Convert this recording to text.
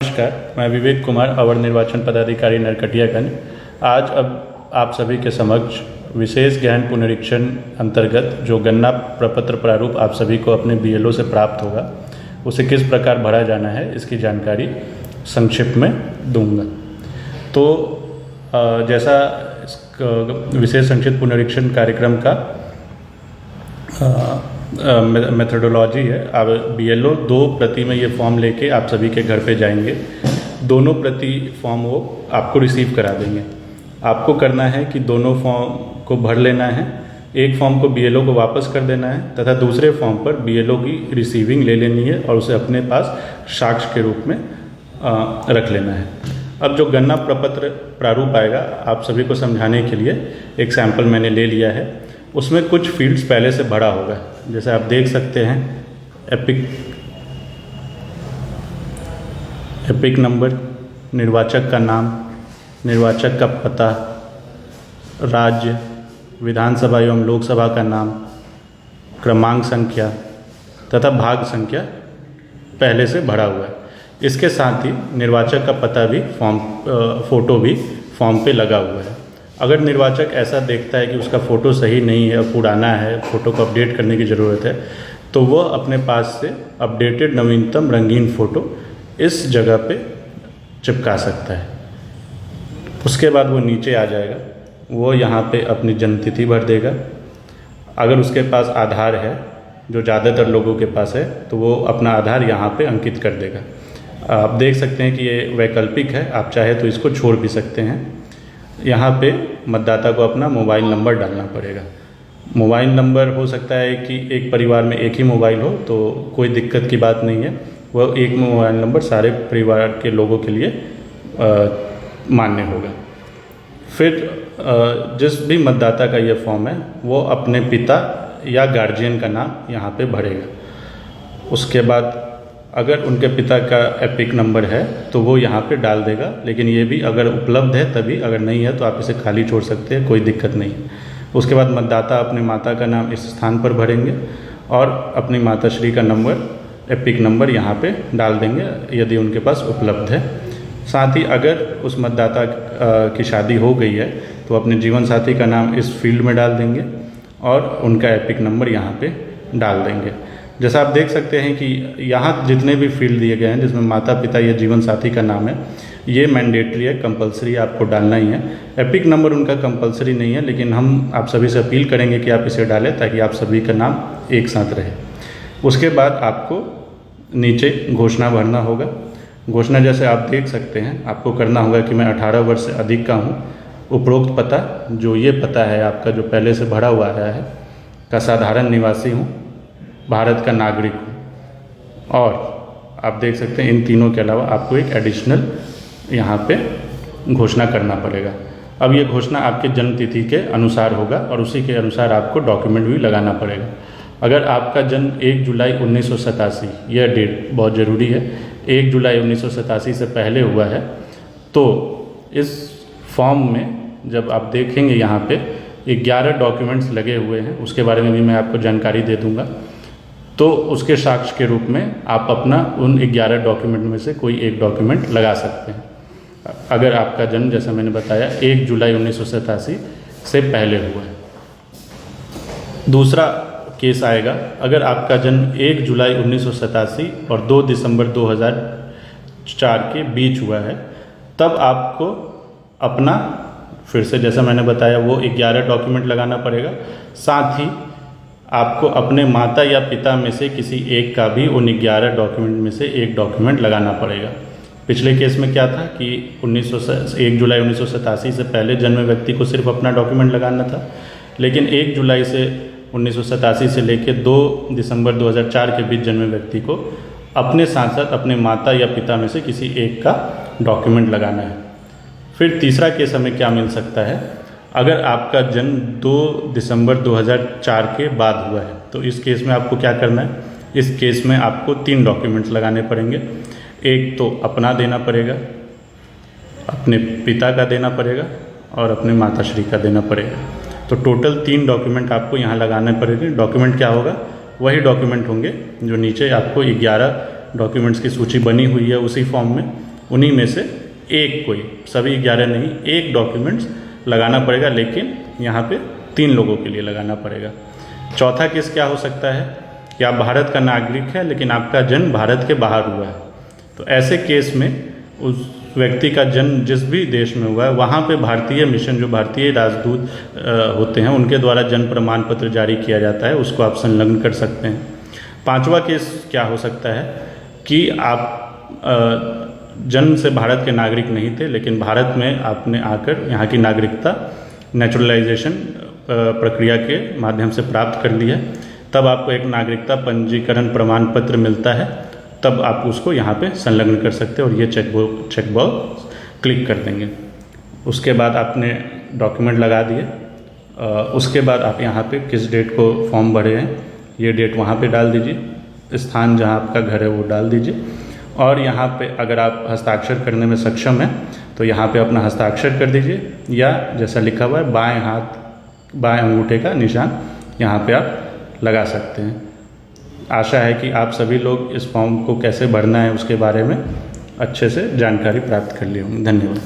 नमस्कार, मैं विवेक कुमार, अवर निर्वाचन पदाधिकारी नरकटियागंज। आज अब आप सभी के समक्ष विशेष गहन पुनरीक्षण अंतर्गत जो गन्ना प्रपत्र प्रारूप आप सभी को अपने बीएलओ से प्राप्त होगा, उसे किस प्रकार भरा जाना है इसकी जानकारी संक्षिप्त में दूंगा। तो जैसा विशेष संक्षिप्त पुनरीक्षण कार्यक्रम का मेथोडोलॉजी है, अब बीएलओ 2 प्रति में ये फॉर्म लेके आप सभी के घर पे जाएंगे। दोनों प्रति फॉर्म वो आपको रिसीव करा देंगे। आपको करना है कि दोनों फॉर्म को भर लेना है, एक फॉर्म को बीएलओ को वापस कर देना है तथा दूसरे फॉर्म पर बीएलओ की रिसीविंग ले लेनी है और उसे अपने पास साक्ष्य के रूप में रख लेना है। अब जो गन्ना प्रपत्र प्रारूप आएगा, आप सभी को समझाने के लिए एक सैंपल मैंने ले लिया है। उसमें कुछ फील्ड्स पहले से भरा होगा, जैसे आप देख सकते हैं एपिक नंबर, निर्वाचक का नाम, निर्वाचक का पता, राज्य, विधानसभा एवं लोकसभा का नाम, क्रमांक संख्या तथा भाग संख्या पहले से भरा हुआ है। इसके साथ ही निर्वाचक का पता भी फ़ोटो भी फॉर्म पे लगा हुआ है। अगर निर्वाचक ऐसा देखता है कि उसका फ़ोटो सही नहीं है, पुराना है, फ़ोटो को अपडेट करने की ज़रूरत है, तो वह अपने पास से अपडेटेड नवीनतम रंगीन फ़ोटो इस जगह पे चिपका सकता है। उसके बाद वो नीचे आ जाएगा, वो यहाँ पे अपनी जन्मतिथि भर देगा। अगर उसके पास आधार है, जो ज़्यादातर लोगों के पास है, तो वो अपना आधार यहाँ पे अंकित कर देगा। आप देख सकते हैं कि ये वैकल्पिक है, आप चाहे तो इसको छोड़ भी सकते हैं। यहाँ पे मतदाता को अपना मोबाइल नंबर डालना पड़ेगा। मोबाइल नंबर हो सकता है कि एक परिवार में एक ही मोबाइल हो, तो कोई दिक्कत की बात नहीं है। वह एक मोबाइल नंबर सारे परिवार के लोगों के लिए मान्य होगा। फिर जिस भी मतदाता का ये फॉर्म है, वो अपने पिता या गार्जियन का नाम यहाँ पे भरेगा। उसके बाद अगर उनके पिता का एपिक नंबर है तो वो यहाँ पे डाल देगा, लेकिन ये भी अगर उपलब्ध है तभी, अगर नहीं है तो आप इसे खाली छोड़ सकते हैं, कोई दिक्कत नहीं। उसके बाद मतदाता अपने माता का नाम इस स्थान पर भरेंगे और अपनी माताश्री का नंबर, एपिक नंबर यहाँ पे डाल देंगे यदि उनके पास उपलब्ध है। साथ ही अगर उस मतदाता की शादी हो गई है तो अपने जीवन साथी का नाम इस फील्ड में डाल देंगे और उनका एपिक नंबर यहाँ पे डाल देंगे। जैसा आप देख सकते हैं कि यहाँ जितने भी फील्ड दिए गए हैं जिसमें माता पिता या जीवन साथी का नाम है, ये मैंडेटरी है, कंपलसरी आपको डालना ही है। एपिक नंबर उनका कंपलसरी नहीं है, लेकिन हम आप सभी से अपील करेंगे कि आप इसे डालें ताकि आप सभी का नाम एक साथ रहे। उसके बाद आपको नीचे घोषणा भरना होगा। घोषणा जैसे आप देख सकते हैं, आपको करना होगा कि मैं 18 वर्ष से अधिक का हूँ, उपरोक्त पता जो ये पता है आपका जो पहले से भरा हुआ आया है, का साधारण निवासी हूँ, भारत का नागरिक हूँ। और आप देख सकते हैं इन तीनों के अलावा आपको एक एडिशनल यहाँ पे घोषणा करना पड़ेगा। अब ये घोषणा आपके जन्म तिथि के अनुसार होगा और उसी के अनुसार आपको डॉक्यूमेंट भी लगाना पड़ेगा। अगर आपका जन्म 1 जुलाई 1987, यह डेट बहुत ज़रूरी है, 1 जुलाई 1987 से पहले हुआ है, तो इस फॉर्म में जब आप देखेंगे यहाँ पे 11 डॉक्यूमेंट्स लगे हुए हैं, उसके बारे में भी मैं आपको जानकारी दे दूँगा। तो उसके साक्ष्य के रूप में आप अपना उन 11 डॉक्यूमेंट में से कोई एक डॉक्यूमेंट लगा सकते हैं। अगर आपका जन्म, जैसा मैंने बताया, 1 जुलाई 1987 से पहले हुआ है। दूसरा केस आएगा, अगर आपका जन्म 1 जुलाई 1987 और 2 दिसंबर 2004 के बीच हुआ है, तब आपको अपना, फिर से जैसा मैंने बताया, वो 11 डॉक्यूमेंट लगाना पड़ेगा। साथ ही आपको अपने माता या पिता में से किसी एक का भी उन 11 डॉक्यूमेंट में से एक डॉक्यूमेंट लगाना पड़ेगा। पिछले केस में क्या था कि 1 जुलाई 1987 से पहले जन्मे व्यक्ति को सिर्फ अपना डॉक्यूमेंट लगाना था, लेकिन 1 जुलाई से 1987 से लेकर 2 दिसंबर 2004 के बीच जन्मे व्यक्ति को अपने साथ साथ अपने माता या पिता में से किसी एक का डॉक्यूमेंट लगाना है। फिर तीसरा केस हमें क्या मिल सकता है, अगर आपका जन्म 2 दिसंबर 2004 के बाद हुआ है, तो इस केस में आपको क्या करना है, इस केस में आपको 3 डॉक्यूमेंट्स लगाने पड़ेंगे। एक तो अपना देना पड़ेगा, अपने पिता का देना पड़ेगा और अपने माताश्री का देना पड़ेगा। तो टोटल 3 डॉक्यूमेंट आपको यहाँ लगाने पड़ेंगे। डॉक्यूमेंट क्या होगा, वही डॉक्यूमेंट होंगे जो नीचे आपको 11 डॉक्यूमेंट्स की सूची बनी हुई है उसी फॉर्म में, उन्हीं में से एक कोई, सभी 11 नहीं, एक डॉक्यूमेंट्स लगाना पड़ेगा, लेकिन यहाँ पे 3 लोगों के लिए लगाना पड़ेगा। चौथा केस क्या हो सकता है कि आप भारत का नागरिक है लेकिन आपका जन्म भारत के बाहर हुआ है। तो ऐसे केस में उस व्यक्ति का जन्म जिस भी देश में हुआ है वहाँ पे भारतीय मिशन, जो भारतीय राजदूत होते हैं, उनके द्वारा जन्म प्रमाण पत्र जारी किया जाता है, उसको आप संलग्न कर सकते हैं। पांचवा केस क्या हो सकता है कि आप जन्म से भारत के नागरिक नहीं थे, लेकिन भारत में आपने आकर यहाँ की नागरिकता नेचुरलाइजेशन प्रक्रिया के माध्यम से प्राप्त कर ली है, तब आपको एक नागरिकता पंजीकरण प्रमाण पत्र मिलता है, तब आप उसको यहाँ पे संलग्न कर सकते हैं और ये चेकबॉक्स क्लिक कर देंगे। उसके बाद आपने डॉक्यूमेंट लगा दिए, उसके बाद आप यहाँ पे किस डेट को फॉर्म भरे हैं ये डेट वहाँ पे डाल दीजिए, स्थान जहाँ आपका घर है वो डाल दीजिए, और यहाँ पे अगर आप हस्ताक्षर करने में सक्षम हैं तो यहाँ पे अपना हस्ताक्षर कर दीजिए, या जैसा लिखा हुआ है बाएं हाथ बाएं अंगूठे का निशान यहाँ पे आप लगा सकते हैं। आशा है कि आप सभी लोग इस फॉर्म को कैसे भरना है उसके बारे में अच्छे से जानकारी प्राप्त कर लिए होंगे। धन्यवाद।